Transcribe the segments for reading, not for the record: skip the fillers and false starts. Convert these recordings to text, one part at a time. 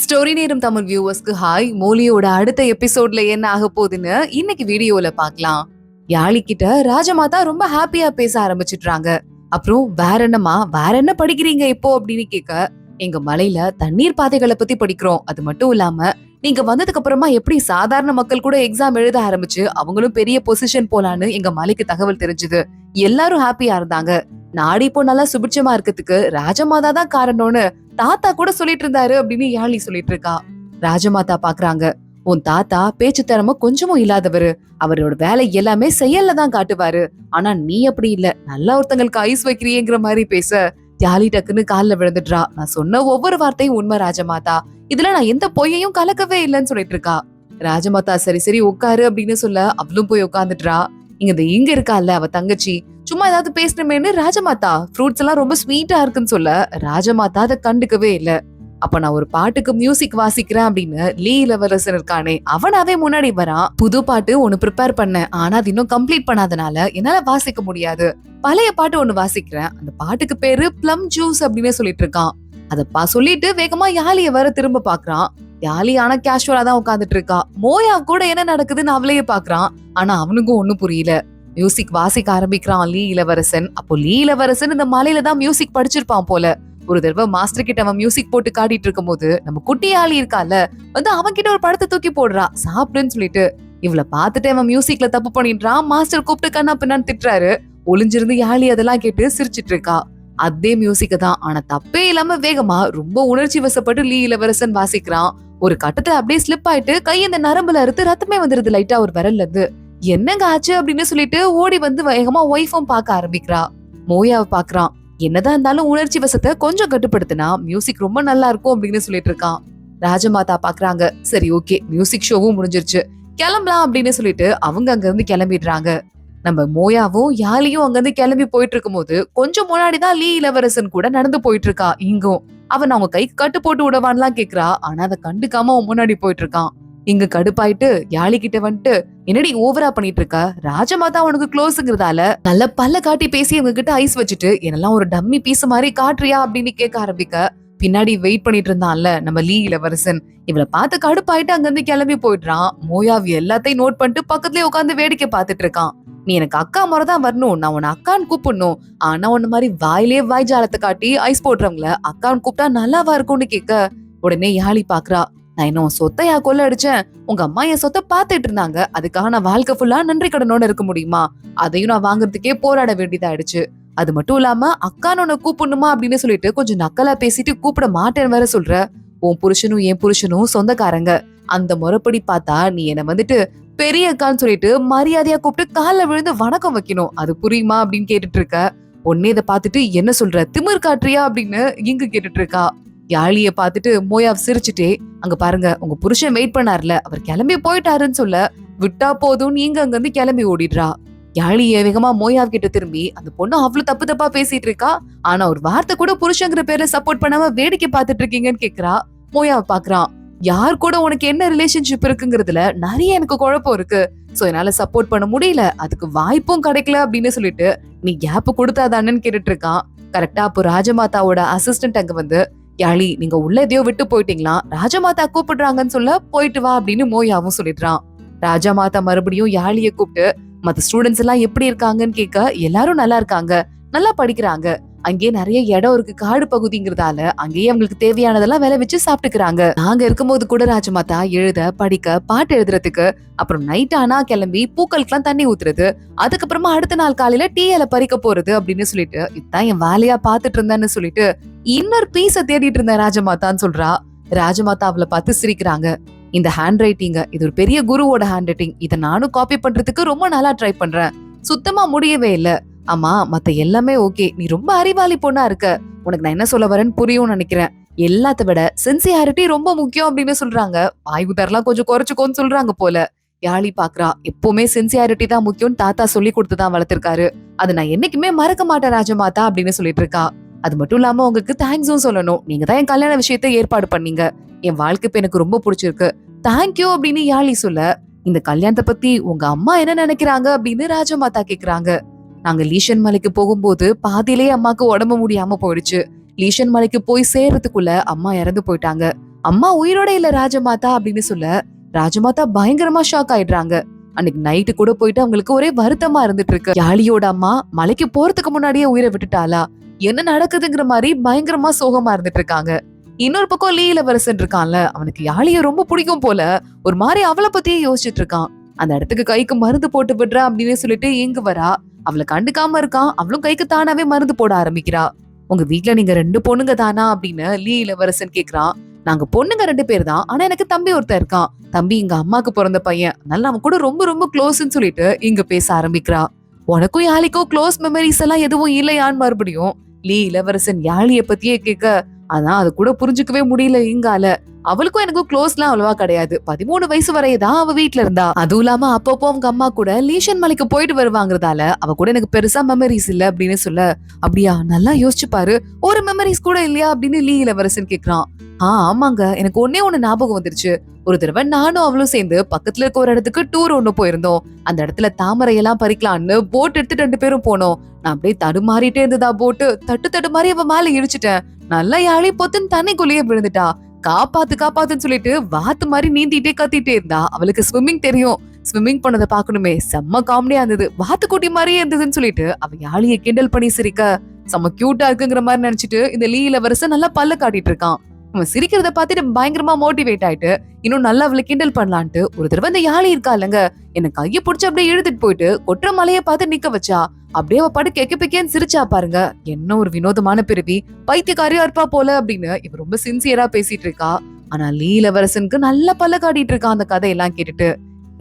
Story நேரம் Tamil வியூவர்ஸ்க்கு hi. மோலியோட அடுத்த எபிசோட்ல என்ன ஆக போகுதுன்னு இன்னைக்கு வீடியோல பார்க்கலாம். யாழி கிட்ட ராஜமாதா ரொம்ப ஹாப்பியா பேச ஆரம்பிச்சிடுறாங்க. அப்புறம் வேற என்ன படிக்கிறீங்க இப்போ அப்படின்னு கேட்க, எங்க மலையில தண்ணீர் பாதைகளை பத்தி படிக்கிறோம். அது மட்டும் இல்லாம நீங்க வந்ததுக்கு அப்புறமா எப்படி சாதாரண மக்கள் கூட எக்ஸாம் எழுத ஆரம்பிச்சு அவங்களும் பெரிய பொசிஷன் போலான்னு எங்க மலைக்கு தகவல் தெரிஞ்சது. எல்லாரும் ஹாப்பியா இருந்தாங்க. நாடு இப்போ நல்லா சுபிட்சமா இருக்கிறதுக்கு ராஜமாதா தான் காரணம்னு தாத்தா கூட சொல்லிட்டு இருந்தாரு அப்படின்னு யாழி சொல்லிட்டு இருக்கா. ராஜமாதா பாக்குறாங்க, உன் தாத்தா பேச்சு திறமை கொஞ்சமும் இல்லாதவரு. அவரோட வேலை எல்லாமே செயல்ல தான் காட்டுவாரு. ஆனா நீ அப்படி இல்ல, நல்லா ஒருத்தங்களுக்கு ஐஸ் வைக்கிறியேங்கிற மாதிரி பேச யாழி டக்குன்னு கால்ல விழுந்துடுறா. நான் சொன்ன ஒவ்வொரு வார்த்தையும் உண்மை ராஜமாதா, இதுல நான் எந்த பொய்யையும் கலக்கவே இல்லைன்னு சொல்லிட்டு இருக்கா. ராஜமாதா சரி சரி உட்காரு அப்படின்னு சொல்ல அவளும் போய் உட்காந்துடுறா. இங்க இருக்கால அவ தங்கச்சி, சும்மா ஏதாவது பேசணுமேனு ராஜமாதா ஃப்ரூட்ஸ் எல்லாம் ரொம்ப ஸ்வீட்டா இருக்குன்னு சொல்ல ராஜமாதா அதை கண்டுக்கவே இல்ல. அப்ப நான் ஒரு பாட்டுக்கு மியூசிக் வாசிக்கிறேன் அப்படின்னு லீ இளவரசன் இருக்கானே அவனாவே முன்னாடி வரான். புது பாட்டு ஒண்ணு ப்ரிப்பேர் பண்ணேன், ஆனா அது இன்னும் கம்ப்ளீட் பண்ணாதனால என்னால வாசிக்க முடியாது. பழைய பாட்டு ஒண்ணு வாசிக்கிறேன், அந்த பாட்டுக்கு பேரு பிளம் ஜூஸ் அப்படின்னு சொல்லிட்டு இருக்கான். அதப்பா சொல்லிட்டு வேகமா யாழிய வர திரும்ப பாக்குறான். யாழி ஆனா கேஷுவலா தான் உட்காந்துட்டு இருக்கா. மோயா கூட என்ன நடக்குதுன்னு அவளையே பாக்குறான். ஆனா அவனுக்கும் ஒண்ணும் புரியல. மியூசிக் வாசிக்க ஆரம்பிக்கிறான் லீ இளவரசன். அப்போ லீ இளவரசன் இந்த மலையில தான் மியூசிக் படிச்சிருப்பான் போல. ஒரு தடவை மாஸ்டர் கிட்ட அவன் மியூசிக் போட்டு காட்டிட்டு இருக்கும் போது நம்ம குட்டி ஆளி இருக்கால வந்து அவன் கிட்ட ஒரு படத்தை தூக்கி போடுறா சாப்பிடுன்னு சொல்லிட்டு. இவளை பார்த்துட்டு அவன் மியூசிக்ல தப்பு பண்ணிடுறான். மாஸ்டர் கூப்பிட்டு கண்ணா பின்னான்னு திட்டுறாரு. ஒளிஞ்சிருந்து யாழி அதெல்லாம் கேட்டு சிரிச்சிட்டு இருக்கா. அதே மியூசிக் தான், ஆனா தப்பே இல்லாம வேகமா ரொம்ப உணர்ச்சி வசப்பட்டு லீ இளவரசன் வாசிக்கிறான். ஒரு கட்டத்துல அப்படியே ஸ்லிப் ஆயிட்டு கை இந்த நரம்புல அறுத்து ரத்தமே வந்துருது லைட்டா ஒரு விரல்ல இருந்து. என்னங்க ஆச்சு அப்படின்னு சொல்லிட்டு ஓடி வந்து வேகமா ஒய்ஃபும் பார்க்க ஆரம்பிக்கிறா. மோயாவை பாக்குறான். என்னதான் இருந்தாலும் உணர்ச்சி வசத்தை கொஞ்சம் கட்டுப்படுத்தினா மியூசிக் ரொம்ப நல்லா இருக்கும் அப்படின்னு சொல்லிட்டு இருக்கான். ராஜமாதா பாக்குறாங்க. சரி ஓகே, மியூசிக் ஷோவும் முடிஞ்சிருச்சு, கிளம்பலாம் அப்படின்னு சொல்லிட்டு அவங்க அங்க இருந்து கிளம்பிடுறாங்க. நம்ம மோயாவும் யாழியும் அங்க இருந்து கிளம்பி போயிட்டு இருக்கும் போது கொஞ்சம் முன்னாடிதான் லீ இளவரசன் கூட நடந்து போயிட்டு இருக்கா. இங்கும் அவன் அவங்க கைக்கு கட்டு போட்டு விடவான்லாம் கேக்குறா. ஆனா அதை கண்டுக்காம அவன் முன்னாடி போயிட்டு இருக்கான். இங்க கடுப்பாயிட்டு யாழி கிட்ட வந்துட்டு, என்னடி ஓவரா பண்ணிட்டு இருக்க, ராஜமாதா உனக்கு க்ளோஸ்ங்கிறதால நல்ல பல்ல காட்டி பேசி இவங்க கிட்ட ஐஸ் வச்சுட்டு என்னெல்லாம் ஒரு டம்மி பீஸ் மாதிரி காட்டுறியா அப்படின்னு கேட்க ஆரம்பிக்க, பின்னாடி வெயிட் பண்ணிட்டு இருந்தான்ல நம்ம லீ இளவரசன் இவளை பார்த்து கடுப்பாயிட்டு அங்க இருந்து கிளம்பி போயிடுறான். மோயாவி எல்லாத்தையும் நோட் பண்ணிட்டு பக்கத்துலயே உட்காந்து வேடிக்கை பார்த்துட்டு இருக்கான். நீ எனக்கு அக்கா முறைதான் வரணும், நான் உன்னை அக்கான்னு கூப்பிடணும். ஆனா உன்ன மாதிரி வாயிலே வாய் ஜாலத்தை காட்டி ஐஸ் போடுறவங்கள அக்கான்னு கூப்பிட்டா நல்லாவா இருக்கும்னு கேட்க, உடனே யாழி பாக்குறா. நான் என்ன உன் சொத்தையா கொள்ள அடிச்சேன்? உங்க அம்மா என் சொத்தை பாத்துட்டு இருந்தாங்க, அதுக்காக நான் வாழ்க்கை ஃபுல்லா நன்றி கடனோட இருக்க முடியுமா? அதையும் நான் வாங்குறதுக்கே போராட வேண்டியதாயிடுச்சு. அது மட்டும் இல்லாம அக்கான்னு உன்னை கூப்பிடணுமா அப்படின்னு சொல்லிட்டு கொஞ்சம் நக்கலா பேசிட்டு கூப்பிட மாட்டேன்னு வேற சொல்ற. உன் புருஷனும் என் புருஷனும் சொந்தக்காரங்க. அந்த முறைப்படி பார்த்தா நீ என்ன வந்துட்டு பெரிய அக்கான்னு சொல்லிட்டு மரியாதையா கூப்பிட்டு கால விழுந்து வணக்கம் வைக்கணும், அது புரியுமா அப்படின்னு கேட்டுட்டு இருக்க. உடனே இதை பார்த்துட்டு என்ன சொல்ற, திமிர் காட்டுறியா அப்படின்னு இங்கு கேட்டுட்டு இருக்கா. யாழிய பார்த்துட்டு மோயா சிரிச்சுட்டே, அங்க பாருங்க உங்க புருஷன் வெயிட் பண்ணார்ல, அவர் கிளம்பி போயிட்டாருன்னு சொல்ல, விட்டா போதும் நீங்க அங்க இருந்து கிளம்பி ஓடிடுறா. யாழிய வேகமா மோயாவ் கிட்ட திரும்பி, அந்த பொண்ணு அவ்வளவு தப்பு தப்பா பேசிட்டு இருக்கா, ஆனா ஒரு வார்த்தை கூட புருஷங்கிற பேரை சப்போர்ட் பண்ணாம வேடிக்கை பார்த்துட்டு இருக்கீங்கன்னு கேக்குறா. மோயாவை பாக்குறான். யார் கூட உனக்கு என்ன ரிலேஷன்ஷிப் இருக்குங்கிறதுல நிறைய எனக்கு குழப்பம் இருக்கு. சோ என்னால சப்போர்ட் பண்ண முடியல, அதுக்கு வாய்ப்பும் கிடைக்கல அப்படின்னு சொல்லிட்டு நீ கேப் கொடுத்தாதானு கேட்டுட்டு இருக்கான். கரெக்டா அப்போ ராஜமாதாவோட அசிஸ்டன்ட் அங்க வந்து, யாழி நீங்க உள்ள எதையோ விட்டு போயிட்டீங்களா, ராஜமாதா கூப்பிடுறாங்கன்னு சொல்ல போயிட்டு வா அப்படின்னு மோயாவும் சொல்லிடுறான். ராஜமாதா மறுபடியும் யாழிய கூப்பிட்டு மத்த ஸ்டூடெண்ட்ஸ் எல்லாம் எப்படி இருக்காங்கன்னு கேட்க, எல்லாரும் நல்லா இருக்காங்க, நல்லா படிக்கிறாங்க, அங்கேயே நிறைய இடம் இருக்கு, காடு பகுதிங்கிறதால அங்கேயே அவங்களுக்கு தேவையானதெல்லாம் வேலை வச்சு சாப்பிட்டுக்கிறாங்க. நாங்க இருக்கும்போது கூட ராஜமாதா எழுத படிக்க பாட்டு எழுதுறதுக்கு, அப்புறம் நைட் ஆனா கிளம்பி பூக்களுக்கெல்லாம் தண்ணி ஊத்துறது, அதுக்கப்புறமா அடுத்த நாள் காலையில டீ இலை பறிக்க போறது அப்படின்னு சொல்லிட்டு இதான் என் வேலையா பாத்துட்டு இருந்தேன்னு சொல்லிட்டு இன்னொரு பீஸ தேடிட்டு இருந்தேன் ராஜமாதான்னு சொல்றா. ராஜமாதா அவளை பார்த்து சிரிக்கிறாங்க. இந்த ஹேண்ட் ரைட்டிங் இது ஒரு பெரிய குருவோட ஹேண்ட் ரைட்டிங், இதை நானும் காப்பி பண்றதுக்கு ரொம்ப நாளா ட்ரை பண்றேன், சுத்தமா முடியவே இல்ல. ஆமா மத்த எல்லாமே ஓகே, நீ ரொம்ப அறிவாளி பொண்ணா இருக்க, உனக்கு நான் என்ன சொல்ல வரேன்னு புரியும் நினைக்கிறேன். எல்லாத்த விட சின்சியாரிட்டி ரொம்ப முக்கியம் அப்படின்னு சொல்றாங்க. வாய்குதாரெல்லாம் கொஞ்சம் குறைச்சுக்கோன்னு சொல்றாங்க போல. யாழி பாக்குறா. எப்பவுமே சின்சியாரிட்டி தான் முக்கியம், தாத்தா சொல்லி கொடுத்துதான் வளர்த்திருக்காரு, அது நான் என்னைக்குமே மறக்க மாட்டேன் ராஜமாதா அப்படின்னு சொல்லிட்டு இருக்கா. அது மட்டும் இல்லாம உங்களுக்கு தேங்க்ஸும் சொல்லணும், நீங்க தான் என் கல்யாண விஷயத்தை ஏற்பாடு பண்ணீங்க, என் வாழ்க்கை இப்ப எனக்கு ரொம்ப பிடிச்சிருக்கு, தேங்க்யூ அப்படின்னு யாழி சொல்ல, இந்த கல்யாணத்தை பத்தி உங்க அம்மா என்ன நினைக்கிறாங்க அப்படின்னு ராஜமாதா கேக்குறாங்க. நாங்க லீஷன் மலைக்கு போகும்போது பாதியிலேயே அம்மாக்கு உடம்பு முடியாம போயிடுச்சு, லீஷன் மலைக்கு போய் சேர்றதுக்குள்ள அம்மா இறந்து போயிட்டாங்க. அம்மா உயிரோட இல்ல ராஜமாதா அப்படின்னு சொல்ல ராஜமாதா பயங்கரமா ஷாக் ஆயிடுறாங்க. அன்னைக்கு நைட்டு கூட போயிட்டு அவங்களுக்கு ஒரே வருத்தமா இருந்துட்டு இருக்கு. யாழியோட அம்மா மலைக்கு போறதுக்கு முன்னாடியே உயிரை விட்டுட்டாளா, என்ன நடக்குதுங்கிற மாதிரி பயங்கரமா சோகமா இருந்துட்டு இருக்காங்க. இன்னொரு பக்கம் லீ இளவரசன் இருக்கான்ல, அவனுக்கு யாழிய ரொம்ப பிடிக்கும் போல ஒரு மாதிரி அவளை பத்தியே யோசிச்சுட்டு இருக்கான். அந்த இடத்துக்கு கைக்கு மருந்து போட்டு விடுறா அப்படின்னு சொல்லிட்டு இங்கு வரா. அவளை கண்டுக்காம இருக்கான். அவளும் கைக்கு தானாவே மருந்து போட ஆரம்பிக்கிறா. உங்க வீட்டுல நீங்க 2 பொண்ணுங்க தானா அப்படின்னு லீ இளவரசன் கேக்குறான். நாங்க பொண்ணுங்க 2 பேர் தான், ஆனா எனக்கு தம்பி ஒருத்தன் இருக்கான். தம்பி எங்க அம்மாக்கு பிறந்த பையன், அதனால அவன் கூட ரொம்ப ரொம்ப க்ளோஸ்ன்னு சொல்லிட்டு இங்க பேச ஆரம்பிக்கிறா. உனக்கும் யாழிக்கும் க்ளோஸ் மெமரிஸ் எல்லாம் எதுவும் இல்லையான்னு மறுபடியும் லீ இளவரசன் யாழிய பத்தியே கேட்க, அதான் அது கூட புரிஞ்சுக்கவே முடியல இங்கால. அவளுக்கும் எனக்கும் க்ளோஸ்லாம் அவ்வளவா கிடையாது. 13 வயசு வரையதான் அவ வீட்டுல இருந்தா. அதுவும் இல்லாம அப்பப்போ அவங்க அம்மா கூட லீஷன் மலைக்கு போயிட்டு வருவாங்கிறதால அவ கூட எனக்கு பெருசா மெமரிஸ் இல்ல அப்படின்னு சொல்ல, அப்படியா, நல்லா யோசிச்சு பாரு, ஒரு மெமரிஸ் கூட இல்லையா அப்படின்னு லீ இளவரசன் கேக்குறான். ஆமாங்க, எனக்கு ஒன்னே ஒண்ணு ஞாபகம் வந்துருச்சு. ஒரு தடவை நானும் அவளும் சேர்ந்து பக்கத்துல இருக்க ஒரு இடத்துக்கு டூர் ஒண்ணு போயிருந்தோம். அந்த இடத்துல தாமரை எல்லாம் பறிக்கலான்னு போட் எடுத்து 2 பேரும் போனோம். நான் அப்படியே தடுமாறிட்டே இருந்ததா போட்டு, தட்டு மாதிரி அவ மேல இடிச்சிட்டேன். நல்லா யாழி பொத்துன்னு தண்ணிக்குள்ளேயே விழுந்துட்டா. காப்பாத்து காப்பாத்துன்னு சொல்லிட்டு வாத்து மாதிரி நீந்திட்டே கத்திட்டே இருந்தா. அவளுக்கு ஸ்விம்மிங் தெரியும். ஸ்விம்மிங் பண்ணதை பாக்கணுமே, செம்ம காமெடியா இருந்தது. வாத்துக்குட்டி மாதிரியே இருந்ததுன்னு சொல்லிட்டு அவ யாழிய கிண்டல் பண்ணி சிரிக்க, செம்ம கியூட்டா இருக்குங்கிற மாதிரி நினைச்சிட்டு இந்த லீ இளவரசன் நல்லா பல்ல காட்டிட்டு இருக்கான். அவன் சிரிக்கிறத பார்த்துட்டு பயங்கரமா மோட்டிவேட் ஆயிட்டு இன்னும் நல்லா அவளை கிண்டல் பண்ணலான்ட்டு ஒரு தடவை இந்த யாழி இருக்கா இல்லங்க, என்ன கைய புடிச்சு அப்படியே இழுத்துட்டு போயிட்டு கொற்ற மலைய பார்த்து நிக்க வச்சா. அப்படியே அவ பாட்டு கெக்க பெக்கேன்னு சிரிச்சா பாருங்க. என்ன ஒரு வினோதமான பிறவி, பைத்தியக்காரியா இருப்பா போல அப்படின்னு இவ ரொம்ப சின்சியரா பேசிட்டு இருக்கா. ஆனா லீ இளவரசனுக்கு நல்ல பல்ல காட்டிட்டு இருக்கா அந்த கதையெல்லாம் கேட்டுட்டு.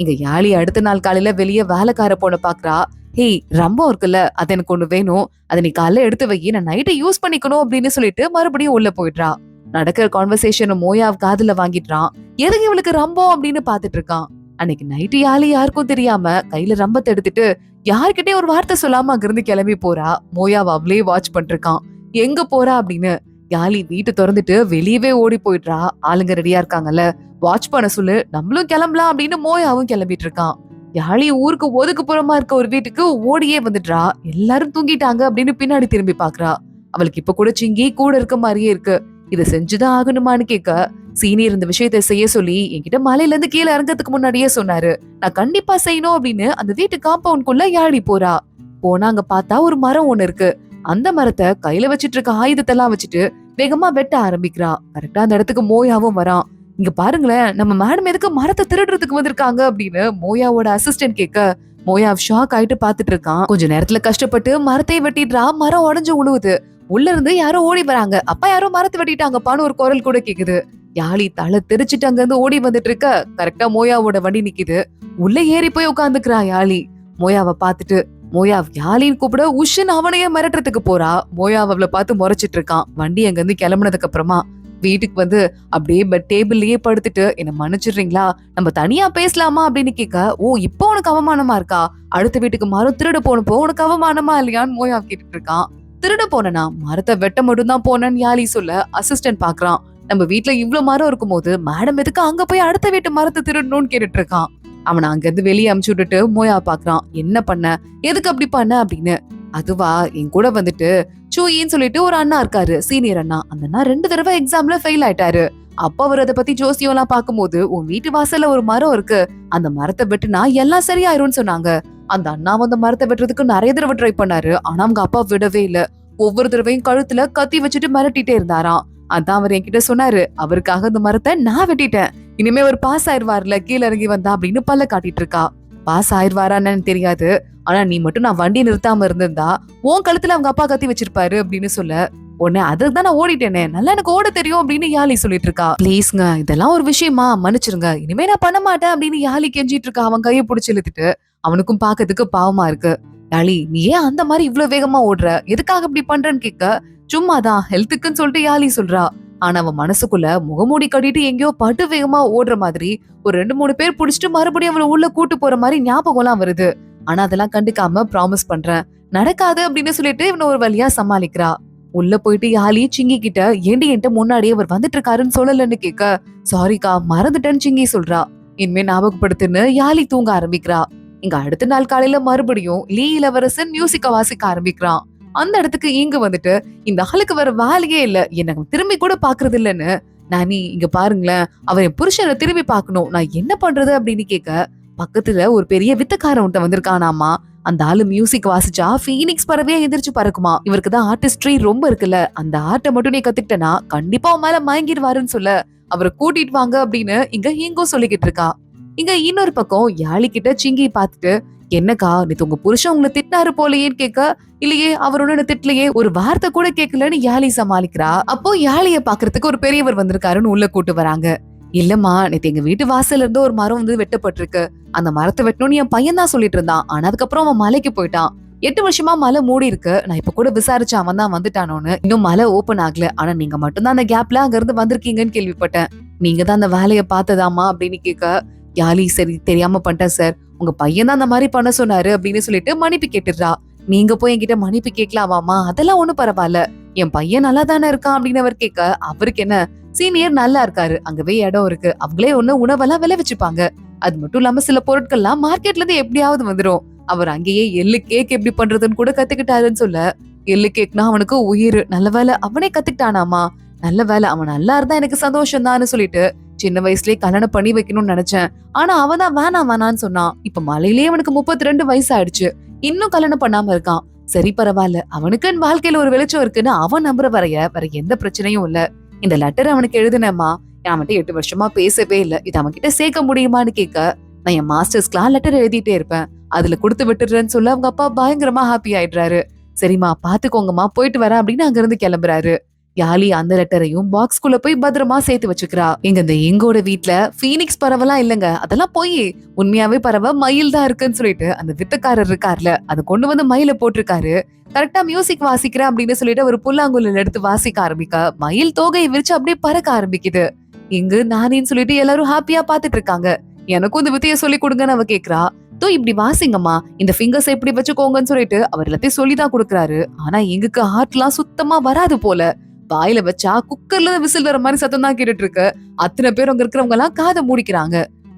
இங்க யாழி அடுத்த நாள் காலையில வெளியே வேலைக்கார போன பாக்குறா. ஹேய், ரம்பம் இருக்குல்ல, அது எனக்கு ஒண்ணு வேணும், அதை நீ காலைல எடுத்து வை, நான் நைட்டை யூஸ் பண்ணிக்கணும் அப்படின்னு சொல்லிட்டு மறுபடியும் உள்ள போயிடுறா. நடக்கிற கான்வர்சேஷன் மோயாவ் காதுல வாங்கிடுறான். எதுக்கு இவளுக்கு ரம்பம் அப்படின்னு பாத்துட்டு இருக்கான். அன்னைக்கு நைட்டு யாழி யாருக்கும் தெரியாம கையில ரம்பத்தை எடுத்துட்டு யாருக்கிட்டே ஒரு வார்த்தை சொல்லாம அங்கிருந்து கிளம்பி போறா. மோயாவ் அவளே வாட்ச் பண்ணிருக்கான். எங்க போறா அப்படின்னு. யாழி வீட்டு திறந்துட்டு வெளியவே ஓடி போயிடுறா. ஆளுங்க ரெடியா இருக்காங்கல்ல, வாட்ச் பண்ண சொல்லு, நம்மளும் கிளம்பலாம் அப்படின்னு மோயாவும் கிளம்பிட்டு இருக்கான். யாழி ஊருக்கு ஒதுக்குப்புறமா இருக்க ஒரு வீட்டுக்கு ஓடியே வந்துடுறா. எல்லாரும் தூங்கிட்டாங்க அப்படின்னு பின்னாடி திரும்பி பாக்குறா. அவளுக்கு இப்ப கூட சிங்கி கூட இருக்க மாதிரியே இருக்கு. இதை செஞ்சுதான் ஆகணுமான்னு கேட்க, சீனியர் இந்த விஷயத்த செய்ய சொல்லி என்கிட்ட மலையில இருந்து கீழே இறங்கறதுக்கு முன்னாடியே சொன்னாரு. நான் கண்டிப்பா செய்யணும் அப்படின்னு அந்த வீட்டு காம்பவுண்ட்குள்ள யாழி போறா. போனா அங்க பார்த்தா ஒரு மரம் ஒண்ணு இருக்கு. அந்த மரத்தை கையில வச்சிட்டு இருக்க ஆயுதத்தெல்லாம் வச்சுட்டு வேகமா வெட்ட ஆரம்பிக்கிறா. கரெக்டா அந்த இடத்துக்கு மோயாவும் வரான். இங்க பாருங்களேன், நம்ம மேடம் எதுக்கு மரத்தை திருடுறதுக்கு வந்திருக்காங்க அப்படின்னு மோயாவோட அசிஸ்டன்ட் கேட்க, மோயா ஷாக் ஆயிட்டு பாத்துட்டு இருக்கான். கொஞ்ச நேரத்துல கஷ்டப்பட்டு மரத்தை வெட்டிடுறா. மரம் உடஞ்சு உழுவுது. உள்ள இருந்து யாரோ ஓடி வராங்க. அப்பா யாரோ மரத்தை வெட்டிட்டாங்கப்பான்னு ஒரு குரல் கூட கேக்குது. யாழி தலை தெரிச்சிட்டு அங்க இருந்து ஓடி வந்துட்டு இருக்க, கரெக்டா மோயாவோட வண்டி நிக்குது. உள்ள ஏறி போய் உட்காந்துக்கிறா யாழி. மோயாவை பாத்துட்டு மோயாவ் யாழின்னு கூப்பிட உஷன் அவனையே மிரட்டுறதுக்கு போறா. மோயாவ் அவளை பார்த்து முறைச்சிட்டு இருக்கான். வண்டி அங்க இருந்து கிளம்புனதுக்கு அப்புறமா வீட்டுக்கு வந்து அப்படியே பெட் டேபிள்லயே படுத்துட்டு, என்ன மன்னிச்சிடுறீங்களா, நம்ம தனியா பேசலாமா அப்படின்னு கேட்க, ஓ இப்போ உனக்கு அவமானமா இருக்கா, அடுத்த வீட்டுக்கு மரம் திருட போனப்போ உனக்கு அவமானமா இல்லையான்னு மோயாவ் கேட்டுட்டு இருக்கான். திருட போனா மரத்தை வெட்ட மட்டும் தான் போனேன்னு யாழி சொல்ல அசிஸ்டன்ட் பாக்குறான். நம்ம வீட்டுல இவ்வளவு மரம் இருக்கும் போது மேடம் எதுக்கு அங்க போய் அடுத்த வீட்டு மரத்தை திருடணும்னு கேட்டுட்டு இருக்கான். அவனை அங்க இருந்து வெளியே அமுச்சு விட்டுட்டு மோயா பாக்குறான். என்ன பண்ண, எதுக்கு அப்படி பண்ண அப்படின்னு. அதுவா, என் கூட வந்துட்டு சூயின்னு சொல்லிட்டு ஒரு அண்ணா இருக்காரு, சீனியர் அண்ணா. அந்த அண்ணா 2 தடவை எக்ஸாம்ல ஃபெயில் ஆயிட்டாரு. அப்ப அவர் அதை பத்தி ஜோசியம் எல்லாம் பாக்கும்போது, உன் வீட்டு வாசல்ல ஒரு மரம் இருக்கு, அந்த மரத்தை வெட்டுனா எல்லாம் சரியாயிரும்னு சொன்னாங்க. அந்த அண்ணா அந்த மரத்தை வெட்டுறதுக்கு நிறைய தடவை ட்ரை பண்ணாரு. ஆனா அவங்க அப்பா விடவே இல்ல. ஒவ்வொரு தடவையும் கழுத்துல கத்தி வச்சுட்டு மிரட்டிட்டே இருந்தாராம். அதான் அவர் என்கிட்ட சொன்னாரு, அவருக்காக இந்த மரத்தை நான் வெட்டிட்டேன், இனிமே ஒரு பாஸ் ஆயிருவாருல கீழே இறங்கி வந்தா அப்படின்னு பல்ல காட்டிட்டு இருக்கா. பாஸ் ஆயிருவாரான்னு தெரியாது, ஆனா நீ மட்டும் நான் வண்டியை நிறுத்தாம இருந்திருந்தா உன் கழுத்துல அவங்க அப்பா கத்தி வச்சிருப்பாரு அப்படின்னு சொல்ல, உடனே அதுதான் நான் ஓடிட்டேனே, நல்லா எனக்கு ஓட தெரியும் அப்படின்னு யாழி சொல்லிட்டு இருக்கா. ப்ளீஸ்ங்க, இதெல்லாம் ஒரு விஷயமா, மன்னிச்சிருங்க, இனிமே நான் பண்ண மாட்டேன் அப்படின்னு யாழி கெஞ்சிட்டு இருக்கா. அவன் கையை பிடிச்சி இழுத்துட்டு. அவனுக்கும் பாக்கிறதுக்கு பாவமா இருக்கு. யாழி, நீ ஏன் அந்த மாதிரி இவ்வளவு வேகமா ஓடுற, எதுக்காக இப்படி பண்றேன்னு கேட்க, சும்மாதான் ஹெல்த்துக்குன்னு சொல்லிட்டு யாழி சொல்றா. ஆனா அவன் மனசுக்குள்ள முகமூடி கட்டிட்டு எங்கேயோ பட்டு வேகமா ஓடுற மாதிரி ஒரு 2-3 பேர் புடிச்சிட்டு மறுபடியும் அவளை உள்ள கூட்டு போற மாதிரி ஞாபகம் எல்லாம் வருது. ஆனா அதெல்லாம் கண்டுக்காம ப்ராமிஸ் பண்றேன், நடக்காது அப்படின்னு சொல்லிட்டு இவனை ஒரு வழியா சமாளிக்கிறா. உள்ள போயிட்டு யாழி சிங்கி கிட்ட, ஏண்டி என்கிட்ட முன்னாடியே அவர் வந்துட்டு இருக்காருன்னு சொல்லலன்னு கேட்க, சாரிக்கா மறந்துட்டேன்னு சிங்கி சொல்றா. இனிமே ஞாபகப்படுத்துன்னு யாழி தூங்க ஆரம்பிக்கிறா. இங்க அடுத்த நாள் காலையில மறுபடியும் லீ இளவரசன் மியூசிக்க வாசிக்க ஆரம்பிக்கிறான். அந்த இடத்துக்கு இங்க வந்துட்டு இந்த ஆளுக்கு வேற வேலையே இல்ல, என்ன திரும்பி கூட பாக்குறது இல்லன்னு, நானி இங்க பாருங்களேன், அவர் என் புருஷனை திரும்பி பார்க்கணும், நான் என்ன பண்றது அப்படின்னு கேட்க, பக்கத்துல ஒரு பெரிய வித்தக்காரன்ட்ட வந்திருக்கானாமா. அந்த ஆளு மியூசிக் வாசிச்சா ஃபீனிக்ஸ் பறவையா எந்திரிச்சு பறக்குமா. இவருக்கு தான் ஆர்டிஸ்ட்ரி ரொம்ப இருக்குல்ல, அந்த ஆர்ட்ட மட்டும் நீ கத்துக்கிட்டனா கண்டிப்பா உன் மேல மயங்கிடுவாருன்னு சொல்ல, அவரை கூட்டிட்டு வாங்க அப்படின்னு இங்க சொல்லிக்கிட்டு இருக்கா. இங்க இன்னொரு பக்கம் யாழி கிட்ட சிங்கி பாத்துட்டு, என்னக்கா நேத்து உங்க புருஷன் உங்களை திட்டினாரு போலயேன்னு கேட்க, இல்லையே அவர் ஒண்ணு திட்டலையே, ஒரு வார்த்தை கூட கேட்கலன்னு யாழி சமாளிக்கிறா. அப்போ யாழிய பாக்குறதுக்கு ஒரு பெரியவர் வந்திருக்காருன்னு உள்ள கூட்டு வராங்க. இல்லம்மா, நேத்து எங்க வீட்டு வாசல்ல இருந்து ஒரு மரம் வந்து வெட்டப்பட்டிருக்கு, அந்த மரத்தை வெட்டணும்னு என் பையன் தான் சொல்லிட்டு இருந்தான், ஆனா அதுக்கப்புறம் அவன் மலைக்கு போயிட்டான், 8 வருஷமா மலை மூடி இருக்கு, நான் இப்ப கூட விசாரிச்சு அவன் தான் வந்துட்டானோன்னு, இன்னும் மலை ஓபன் ஆகல, ஆனா நீங்க மட்டும் தான் அந்த கேப்ல அங்க இருந்து வந்திருக்கீங்கன்னு கேள்விப்பட்டேன், நீங்க தான் அந்த வேலைய பார்த்ததாமா அப்படின்னு கேட்க, யாழி சரி தெரியாம பண்ணிட்டேன் சார், உங்க பையன் தான் அந்த மாதிரி பண்ண சொன்னாரு அப்படின்னு சொல்லிட்டு மன்னிப்பு கேட்டுடுறா. நீங்க போய் என்கிட்ட மன்னிப்பு கேட்கலாமாமா, அதெல்லாம் ஒண்ணும் பரவாயில்ல, என் பையன் நல்லா தானே இருக்கான் அப்படின்னு அவர் கேட்க, அவருக்கு என்ன, சீனியர் நல்லா இருக்காரு, அங்கவே இடம் இருக்கு, அவங்களே உணவெல்லாம் விலை வச்சுப்பாங்க, அது மட்டும் இல்லாம சில பொருட்கள்லாம் மார்க்கெட்ல இருந்து எப்படியாவது வந்துரும், அவர் அங்கேயே எள்ளு கேக் எப்படி பண்றதுன்னு கூட கத்துக்கிட்டாருன்னு சொல்ல, எள்ளு கேக்னா அவனுக்கு உயிர், நல்ல வேலை அவனே கத்துக்கிட்டானாமா, நல்ல வேலை அவன் நல்லா இருந்தா எனக்கு சந்தோஷம் தான்னு சொல்லிட்டு, சின்ன வயசுலயே கல்யாணம் பண்ணி வைக்கணும்னு நினைச்சேன், ஆனா அவன் தான் வேணான்னு சொன்னான், இப்ப மலையிலேயே அவனுக்கு 32 வயசு ஆயிடுச்சு, இன்னும் கல்யாணம் பண்ணாம இருக்கான், சரி பரவாயில்ல, அவனுக்குன்னு வாழ்க்கையில ஒரு வெளிச்சம் இருக்குன்னு அவன் நம்புற வரைய வேற எந்த பிரச்சனையும் இல்ல, இந்த லெட்டர் அவனுக்கு எழுதுனேம்மா, அவன்கிட்ட 8 வருஷமா பேசவே இல்ல, இது அவன் கிட்ட சேர்க்க முடியுமான்னு கேட்க, நான் என் மாஸ்டர்ஸ்க்குலாம் லெட்டர் எழுதிட்டே இருப்பேன், அதுல கொடுத்து விட்டுறேன்னு சொல்ல அவங்க அப்பா பயங்கரமா ஹாப்பி ஆயிடுறாரு. சரிம்மா பாத்துக்கோங்கம்மா, போயிட்டு வரேன் அப்படின்னு அங்க இருந்து கிளம்புறாரு. யாழி அந்த லெட்டரையும் பாக்ஸ்குள்ள போய் பத்திரமா சேர்த்து வச்சுக்கிறா. எங்க இந்த எங்கோட வீட்ல பீனிக்ஸ் பறவைலாம் இல்லங்க, அதெல்லாம் போய் உண்மையாவே பறவை மயில் தான் இருக்குன்னு சொல்லிட்டு அந்த வித்தக்காரர் இருக்கார்ல, அதை கொண்டு வந்து மயில போட்டிருக்காரு. கரெக்டா மியூசிக் வாசிக்கிறேன் அப்படின்னு சொல்லிட்டு ஒரு புல்லாங்குழல் எடுத்து வாசிக்க ஆரம்பிக்க, மயில் தோகையை விரிச்சு அப்படியே பறக்க ஆரம்பிக்குது. இங்கு நானின்னு சொல்லிட்டு எல்லாரும் ஹாப்பியா பாத்துட்டு இருக்காங்க. எனக்கும் இந்த வித்தைய சொல்லி கொடுங்கன்னு அவ கேக்குறா. தோ இப்படி வாசிங்கம்மா, இந்த ஃபிங்கர்ஸ் எப்படி வச்சுக்கோங்கன்னு சொல்லிட்டு அவர் எல்லாத்தையும் சொல்லிதான் கொடுக்குறாரு. ஆனா எங்குக்கு ஹார்ட்லாம் சுத்தமா வராது போல, வாயில வச்சா குக்கர்ல விசில் வர மாதிரி சத்தம் தான் கேட்டுட்டு இருக்கு. அத்தனை பேர் அங்க இருக்கிறவங்க எல்லாம் காதை மூடிக்கிறாங்க.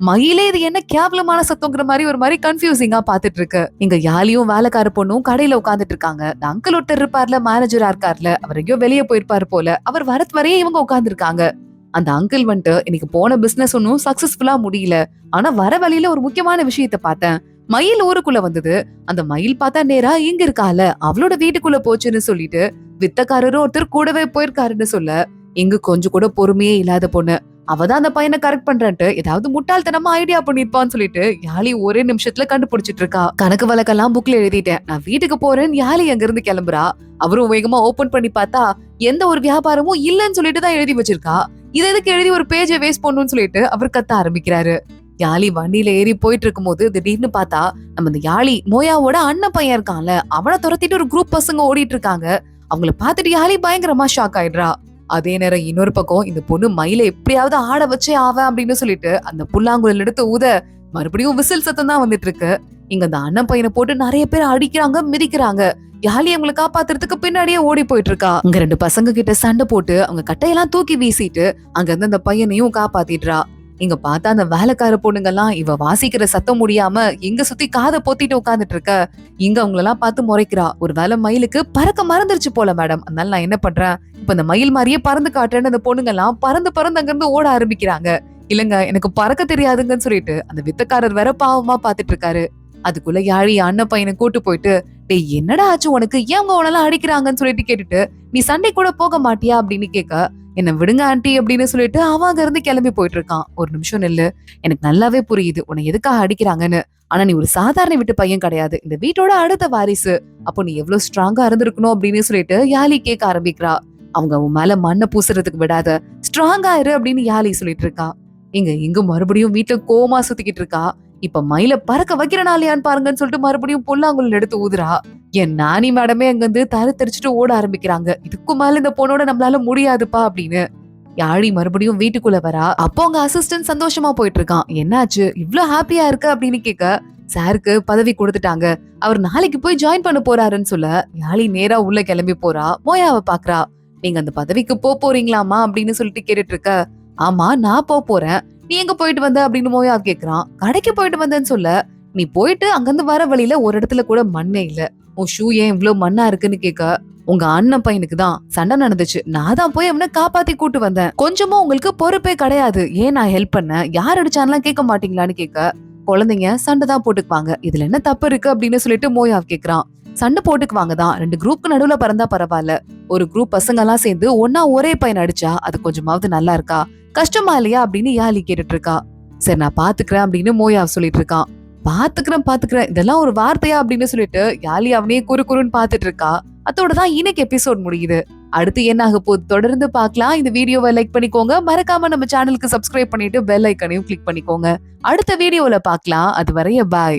மயிலே இது என்ன கேவலமான சத்தங்கிற மாதிரி ஒரு மாதிரி கன்ஃபியூசிங்கா பாத்துட்டு இருக்கு. இங்க யாழியும் வேலைக்கார பொண்ணும் கடையில உட்காந்துட்டு இருக்காங்க. அங்கிள் ஒருத்தர் இருப்பார்ல, மேனேஜரா இருக்கார்ல, அவர் எங்கேயோ வெளியே போயிருப்பாரு போல, அவர் வரத் வரையே இவங்க உட்கார்ந்து இருக்காங்க. அந்த அங்கிள் வந்துட்டு, இன்னைக்கு போன பிசினஸ் ஒன்னும் சக்சஸ்ஃபுல்லா முடியல, ஆனா வர வழியில ஒரு முக்கியமான விஷயத்த பார்த்தேன், மயில் ஊருக்குள்ள வந்தது, அந்த மயில் பார்த்தா நேரா இங்க இருக்கால அவளோட வீட்டுக்குள்ள போச்சுன்னு சொல்லிட்டு வித்தக்காரரும் ஒருத்தர் கூடவே போயிருக்காருன்னு சொல்ல, இங்க கொஞ்சம் கூட பொறுமையே இல்லாத பொண்ணு, அவதான் அந்த பையனை கரெக்ட் பண்றேன்ட்டு ஏதாவது முட்டாள்தனமா ஐடியா பண்ணிருப்பான்னு சொல்லிட்டு யாழி ஒரே நிமிஷத்துல கண்டுபிடிச்சிட்டு இருக்கா. கணக்கு வழக்கெல்லாம் புக்ல எழுதிட்டேன், நான் வீட்டுக்கு போறேன்னு யாழி அங்க இருந்து கிளம்புறா. அவரும் வேகமா ஓபன் பண்ணி பார்த்தா எந்த ஒரு வியாபாரமும் இல்லன்னு சொல்லிட்டு தான் எழுதி வச்சிருக்கா. இதை எதுக்கு எழுதி ஒரு பேஜை வேஸ்ட் பண்ணணும்னு சொல்லிட்டு அவர் கத்த ஆரம்பிக்கிறாரு. யாழி வண்டியில ஏறி போயிட்டு இருக்கும் போது திடீர்னு பார்த்தா நம்ம இந்த யாழி மோயாவோட அண்ணன் பையன் இருக்கான்ல, அவனை துரத்திட்டு ஒரு குரூப் பசங்க ஓடிட்டு இருக்காங்க. அவங்கள பாத்துட்டு யாழி பயங்கரமா ஷாக் ஆயிடுறா. அதே நேரம் இன்னொரு பக்கம் இந்த பொண்ணு மயில எப்படியாவது ஆட வச்சே ஆவ அப்படின்னு சொல்லிட்டு அந்த புல்லாங்குழல் எடுத்து ஊத மறுபடியும் விசில் சத்தம் தான் வந்துட்டு இருக்கு. இங்க அந்த அண்ணன் பையனை போட்டு நிறைய பேர் அடிக்கிறாங்க, மிதிக்கிறாங்க. யாழி அவங்களை காப்பாத்துறதுக்கு பின்னாடியே ஓடி போயிட்டு இருக்கா. அங்க 2 பசங்க கிட்ட சண்டை போட்டு அவங்க கட்டையெல்லாம் தூக்கி வீசிட்டு அங்க இருந்து அந்த பையனையும் காப்பாத்திடுறா. இங்க பார்த்தா அந்த வேலைக்கார பொண்ணுங்க எல்லாம் இவ வாசிக்கிற சத்தம் முடியாம எங்க சுத்தி காதை பொத்திட்டு உட்கார்ந்துட்டு இருக்க. இங்க அவங்களெல்லாம் பார்த்து முறைக்கிறா. ஒரு வேலை மயிலுக்கு பறக்க மறந்துருச்சு போல மேடம், அதனால நான் என்ன பண்றேன், இப்ப இந்த மயில் மாதிரியே பறந்து காட்டுறேன்னு அந்த பொண்ணுங்க எல்லாம் பறந்து பறந்து அங்க இருந்து ஓட ஆரம்பிக்கிறாங்க. இல்லங்க எனக்கு பறக்க தெரியாதுங்கன்னு சொல்லிட்டு அந்த வித்தக்காரர் வேற பாவமா பாத்துட்டு இருக்காரு. அதுக்குள்ள யாழி அண்ணன் பையனை கூட்டு போயிட்டு, டேய் என்னடா ஆச்சு உனக்கு, ஏன் அவங்க உனெல்லாம் அடிக்கிறாங்கன்னு சொல்லிட்டு கேட்டுட்டு, நீ சண்டை கூட போக மாட்டியா அப்படின்னு கேட்க, என்ன விடுங்க ஆண்டி அப்படின்னு சொல்லிட்டு அவன் அங்க இருந்து கிளம்பி போயிட்டு இருக்கான். ஒரு நிமிஷம் நில்லு, எனக்கு நல்லாவே புரியுது உன்னை எதுக்காக அடிக்கிறாங்கன்னு, ஆனா நீ ஒரு சாதாரண வீட்டு பையன் கிடையாது, இந்த வீட்டோட அடுத்த வாரிசு, அப்போ நீ எவ்வளவு ஸ்ட்ராங்கா இருந்திருக்கணும் அப்படின்னு சொல்லிட்டு யாழி கேட்க ஆரம்பிக்கிறா. அவங்க உன் மேல மண்ணை பூசுறதுக்கு விடாத, ஸ்ட்ராங்கா இரு அப்படின்னு யாழி சொல்லிட்டு இருக்கா. இங்க மறுபடியும் வீட்டுல கோமா சுத்திக்கிட்டு இருக்கா. இப்ப மயில பறக்க வைக்கிறனாலயான்னு பாருங்கன்னு சொல்லிட்டு மறுபடியும் புல்லாங்குழல் எடுத்து ஊதுறா. என் நானி மேடமே அங்க வந்து தரிச்சிட்டு ஓட ஆரம்பிக்கிறாங்க. இதுக்கு மேல இந்த பொண்ணோட நம்மளால முடியாதுப்பா அப்படின்னு. யாழி மறுபடியும் வீட்டுக்குள்ள வரா. அப்போ அவங்க அசிஸ்டன்ட் சந்தோஷமா போயிட்டு இருக்கான். என்னாச்சு இவ்ளோ ஹாப்பியா இருக்க அப்படின்னு கேட்க, சாருக்கு பதவி கொடுத்துட்டாங்க, அவர் நாளைக்கு போய் ஜாயின் பண்ண போறாருன்னு சொல்ல, யாழி நேரா உள்ள கிளம்பி போறா. மோயாவை பாக்குறா. நீங்க அந்த பதவிக்கு போறீங்களாமா அப்படின்னு சொல்லிட்டு கேட்டுட்டு இருக்க. ஆமா நான் போறேன், நீ எங்க போயிட்டு வந்த அப்படின்னு மோயா கேக்குறான். கடைக்கு போயிட்டு வந்தேன்னு சொல்ல, நீ போயிட்டு அங்கிருந்து வர வழியில ஒரு இடத்துல கூட மண்ணே இல்ல, உன் ஷூ ஏன் இவ்ளோ மண்ணா இருக்குன்னு கேட்க, உங்க அண்ணன் பையனுக்கு தான் சண்டை நடந்துச்சு. நான் தான் போய் அவனை காப்பாத்தி கூட்டு வந்தேன். கொஞ்சமும் உங்களுக்கு பொறுப்பே கிடையாது. ஏன் நான் ஹெல்ப் பண்ணேன்? யார் அடிச்சான்லாம் கேட்க மாட்டீங்களான்னு கேட்க, குழந்தைங்க சண்டை தான் போட்டுக்குவாங்க. இதுல என்ன தப்பு இருக்கு அப்படின்னு சொல்லிட்டு மோயாவ் கேக்குறான். சண்டை போட்டுக்குவாங்க தான். 2 குரூப்க்கு நடுவுல பிறந்தா பரவாயில்ல. ஒரு குரூப் பசங்க எல்லாம் சேர்ந்து ஒன்னா ஒரே பையன் அடிச்சா அது கொஞ்சமாவது நல்லா இருக்கா? கஷ்டமா இல்லையா அப்படின்னு யாழி கேட்டுட்டு இருக்கா. சரி நான் பாத்துக்கிறேன் அப்படின்னு மோயாவ் சொல்லிட்டு இருக்கான். பாத்துக்கிறேன் இதெல்லாம் ஒரு வார்த்தையா அப்படின்னு சொல்லிட்டு யாழி அவனையே குறுன்னு பாத்துட்டு இருக்கா. அதோட தான் இன்னைக்கு எபிசோட் முடியுது. அடுத்து என்ன ஆக போகுது தொடர்ந்து பார்க்கலாம். இந்த வீடியோவை லைக் பண்ணிக்கோங்க. மறக்காம நம்ம சேனலுக்கு சப்ஸ்கிரைப் பண்ணிட்டு பெல் ஐக்கனையும் கிளிக் பண்ணிக்கோங்க. அடுத்த வீடியோல பார்க்கலாம். அதுவரைய பாய்.